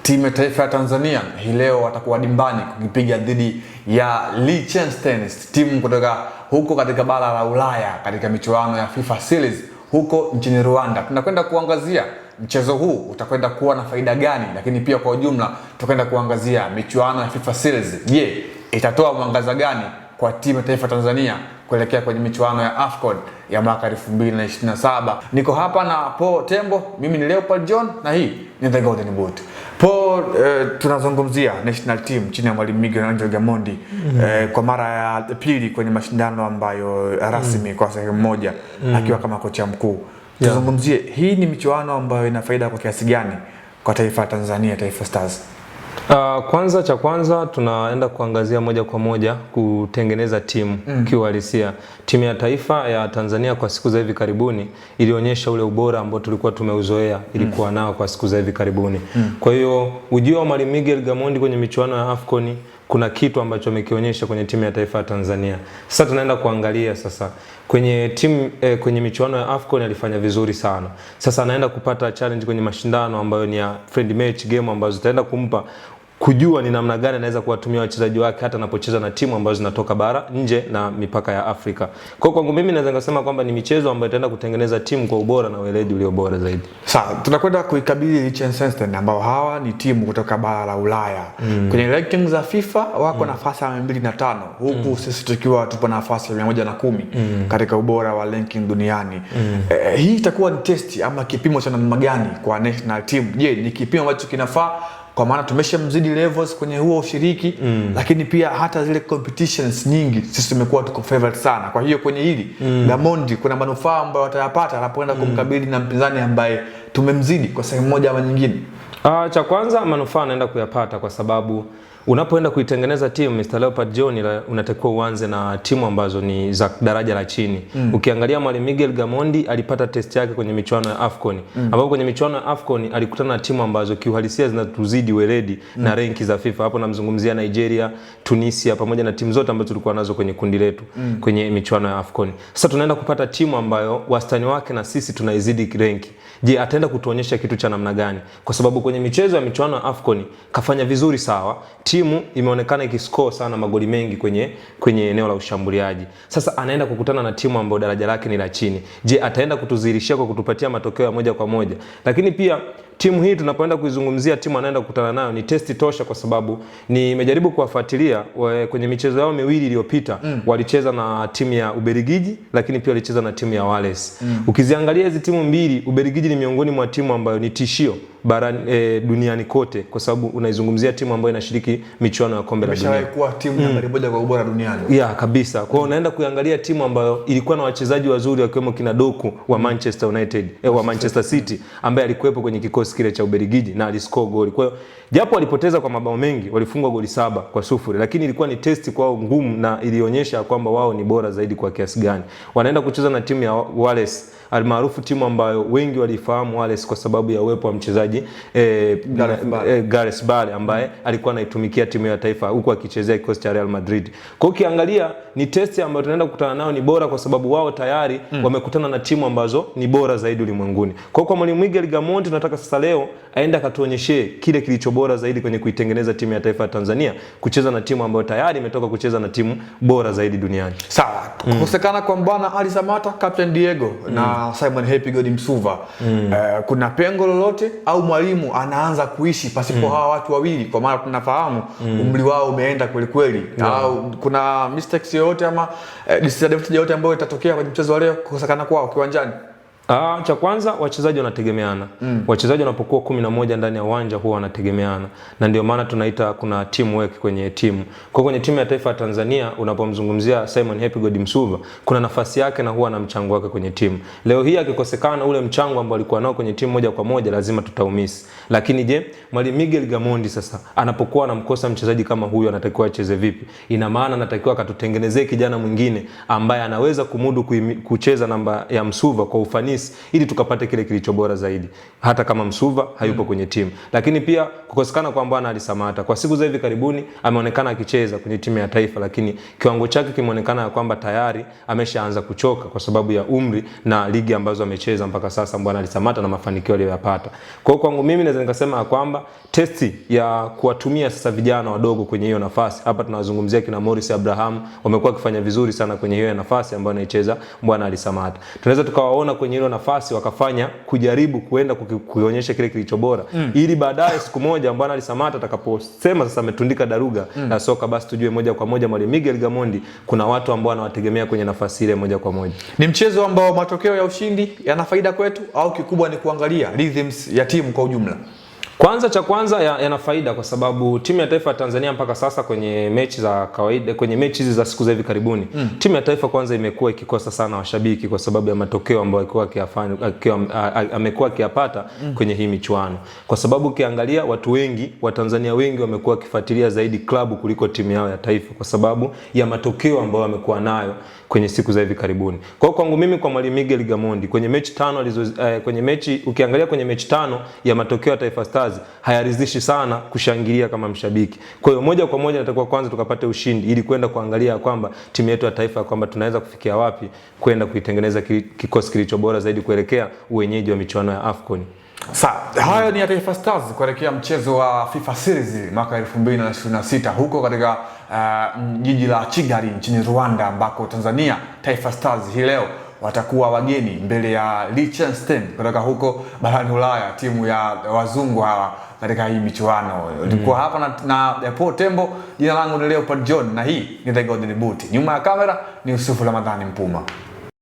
Timu ya taifa ya Tanzania hii leo watakuwa dimbani kukipiga dhidi ya Liechtenstein, timu kutoka huko katika bara la Ulaya katika michuano ya FIFA Series huko nchini Rwanda. Tunakwenda kuangazia mchezo huu utakwenda kuwa na faida gani, lakini pia kwa ujumla tutakwenda kuangazia michuano ya FIFA Series. Je, itatoa mwangaza gani kwa timu ya taifa Tanzania kuelekea kwenye michuano ya AFCON ya mwaka 2027. Niko hapa na Paul Tembo, mimi ni Leopold John na hii ni The Golden Boot. Paul, tunazungumzia national team chini ya mwalimu Miguel Angel Gamondi kwa mara ya pili kwenye mashindano ambayo rasmi kwa sehemu moja akiwa kama kocha mkuu. Tuzungumzie hii ni michuano ambayo ina faida kwa kiasi gani kwa taifa la Tanzania, Taifa Stars? Kwanza tunaenda kuangazia moja kwa moja kutengeneza timu kiuhalisia. Timu ya taifa ya Tanzania kwa siku za hivi karibuni ilionyesha ule ubora ambao tulikuwa tumeuzoea ilikuwa nao kwa siku za hivi karibuni. Kwa hiyo ujio wa mwalimu Miguel Gamondi kwenye michuano ya AFCON kuna kitu ambacho amekionyesha kwenye timu ya taifa ya Tanzania. Sasa tunaenda kuangalia sasa kwenye timu kwenye michuano ya AFCON alifanya vizuri sana. Sasa anaenda kupata challenge kwenye mashindano ambayo ni ya friendly match game ambazo zitaenda kumpa kujua ni namna gani anaweza kuwatumia wachezaji wake hata anapocheza na timu ambazo zinatoka bara nje na mipaka ya Afrika. Kwa kwangu mimi naweza kusema kwamba ni michezo ambayo itaenda kutengeneza timu kwa ubora na weledi ulio bora zaidi. Sawa, tunakwenda kuikabili Liechtenstein ambao hawa ni timu kutoka bara la Ulaya. Kwenye rankings za FIFA wako nafasi ya 205 huku sisi tukiwa tupo nafasi ya 110 katika ubora wa ranking duniani. Hii itakuwa ni test ama kipimo cha namna gani kwa national team? Je, ni kipimo ambacho kinafaa kwa maana tumeshamzidi levels kwenye huo ushiriki, lakini pia hata zile competitions nyingi sisi tumekuwa tuko favorite sana. Kwa hiyo kwenye hili Gamondi kuna manufaa ambayo watayapata anapoenda kumkabili na mpinzani ambaye tumemzidi kwa sehemu moja ama nyingine. Cha kwanza manufaa anaenda kuyapata kwa sababu unapoenda kuitengeneza timu Mr. Leopold John unatakiwa uanze na timu ambazo ni za daraja la chini. Ukiangalia mwalimu Miguel Gamondi alipata test yake kwenye michuano ya AFCON ambapo kwenye michuano ya AFCON alikutana na timu ambazo kiuhalisia zinatuzidi weledi na renki za FIFA. Hapo namzungumzia Nigeria, Tunisia pamoja na timu zote ambazo tulikuwa nazo kwenye kundi letu kwenye michuano ya AFCON. Sasa tunaenda kupata timu ambayo wastani wake na sisi tunaizidi renki. Je, ataenda kutuonyesha kitu cha namna gani? Kwa sababu kwenye michezo ya michuano ya AFCON kafanya vizuri sawa. Timu imeonekana ikiscore sana magoli mengi kwenye eneo la ushambuliaji. Sasa anaenda kukutana na timu ambayo daraja lake ni la chini. Je, ataenda kutudhihirishia kwa kutupatia matokeo ya moja kwa moja? Lakini pia timu hii tunapoenda kuizungumzia timu anaenda kukutana nayo ni testi tosha kwa sababu nimejaribu kuwafuatilia kwenye michezo yao miwili iliyopita walicheza na timu ya Ubelgiji lakini pia walicheza na timu ya Wales. Ukiziangalia hizi timu mbili, Ubelgiji ni miongoni mwa timu ambayo ni tishio duniani kote kwa sababu unaizungumzia timu ambayo inashiriki michuano ya kombe la dunia. Imeshawahi kuwa timu nambari moja kwa ubora duniani. Kabisa. Kwa hiyo unaenda kuangalia timu ambayo ilikuwa na wachezaji wazuri wakiwemo kina Doku wa Manchester United, wa Manchester City ambaye alikuwepo kwenye kikosi kile cha Ubelgiji na aliscore goli. Kwa hiyo japo walipoteza kwa mabao mengi, walifungwa goli 7-0, lakini ilikuwa ni testi kwao ngumu na ilionyesha kwamba wao ni bora zaidi kwa kiasi gani. Wanaenda kucheza na timu ya Wales, almaarufu timu ambayo wengi walifahamu Wales kwa sababu ya uwepo wa mchezaji Gareth Bale ambaye alikuwa anaitumikia timu ya taifa huku akichezea kikosi cha Real Madrid. Kwa hiyo ukiangalia ni testi ambayo tunaenda kukutana nao ni bora kwa sababu wao tayari wamekutana na timu ambazo ni bora zaidi ulimwenguni. Kwa hiyo kwa mwalimu Miguel Gamondi tunataka sasa leo aende akatuonyeshe kile kilicho bora zaidi kwenye kuitengeneza timu ya taifa ya Tanzania kucheza na timu ambayo tayari imetoka kucheza na timu bora zaidi duniani. Sawa. Kukosekana kwa Mbwana Ali Samata, Captain Diego na Simon Happy God Msuva, kuna pengo lolote au mwalimu anaanza kuishi pasipo hawa watu wawili kwa maana tunafahamu umri wao umeenda kweli kweli, au kuna mistakes yoyote ama disadvantage yoyote ambayo itatokea kwenye mchezo wa leo kukosekana kwao kiwanjani? Cha kwanza wachezaji wanategemeana. Wachezaji wanapokuwa 11 ndani ya uwanja huwa wanategemeana. Na ndio maana tunaita kuna teamwork kwenye timu. Kwa kwenye timu ya taifa ya Tanzania unapomzungumzia Simon Happy God Msuva, kuna nafasi yake na huwa na mchango wake kwenye timu. Leo hii akikosekana ule mchango ambao alikuwa nao kwenye timu moja kwa moja lazima tutaumisi. Lakini je, mwalimu Miguel Gamondi sasa anapokuwa anamkosa mchezaji kama huyu anatakiwa acheze vipi? Ina maana anatakiwa akatutengenezee kijana mwingine ambaye anaweza kumudu kucheza namba ya Msuva kwa ufanisi ufanisi ili tukapate kile kilicho bora zaidi, hata kama Msuva hayupo kwenye timu. Lakini pia kukosekana kwa Mbwana Ali Samata, kwa siku za hivi karibuni ameonekana akicheza kwenye timu ya taifa, lakini kiwango chake kimeonekana ya kwamba tayari ameshaanza kuchoka kwa sababu ya umri na ligi ambazo amecheza mpaka sasa Mbwana Ali Samata na mafanikio aliyoyapata. Kwa hiyo kwangu mimi naweza nikasema kwamba testi ya kuwatumia sasa vijana wadogo kwenye hiyo nafasi, hapa tunazungumzia kina Morris Abraham, wamekuwa wakifanya vizuri sana kwenye hiyo nafasi ambayo anaicheza Mbwana Ali Samata. Tunaweza tukawaona kwenye hiyo nafasi wakafanya kujaribu kuenda kuonyesha kile kilicho bora, ili baadaye siku moja Mbwana Ali Samata atakaposema sasa ametundika daruga na soka, basi tujue moja kwa moja Mwalimu Miguel Gamondi kuna watu ambao anawategemea kwenye nafasi ile moja kwa moja. Ni mchezo ambao matokeo ya ushindi yana faida kwetu, au kikubwa ni kuangalia rhythms ya timu kwa ujumla? Kwanza cha kwanza yana faida kwa sababu timu ya taifa ya Tanzania mpaka sasa kwenye mechi za kawaida, kwenye mechi hizi za siku za hivi karibuni, timu ya taifa kwanza imekuwa ikikosa sana washabiki kwa sababu ya matokeo ambayo amekuwa akiyapata kwenye hii michuano. Kwa sababu ukiangalia watu wengi, Watanzania wengi wamekuwa wakifuatilia zaidi klabu kuliko timu yao ya taifa kwa sababu ya matokeo ambayo wamekuwa nayo kwenye siku za hivi karibuni. Kwa hiyo kwangu mimi, kwa Mwalimu Miguel Gamondi kwenye mechi 5 kwenye mechi, ukiangalia kwenye mechi 5 ya matokeo ya Taifa Stars hayaridhishi sana kushangilia kama mshabiki. Kwa hiyo moja kwa moja natakuwa kwanza tukapate ushindi ili kwenda kuangalia kwamba timu yetu ya taifa kwamba tunaweza kufikia wapi kwenda kuitengeneza kikosi kilicho bora zaidi kuelekea uwenyeji wa michuano ya AFCON. Hayo ni ya Taifa Stars kuelekea mchezo wa FIFA Series mwaka 2026 huko katika jiji la Kigali nchini Rwanda, ambako Tanzania Taifa Stars hii leo watakuwa wageni mbele ya Liechtenstein kutoka huko barani Ulaya, timu ya wazungu hawa katika hii michuano. Tulikuwa hapa na Paul Tembo, jina langu ni Leopard John na hii ni The Golden Boot. Nyuma ya kamera ni Yusufu Ramadhani Mpuma.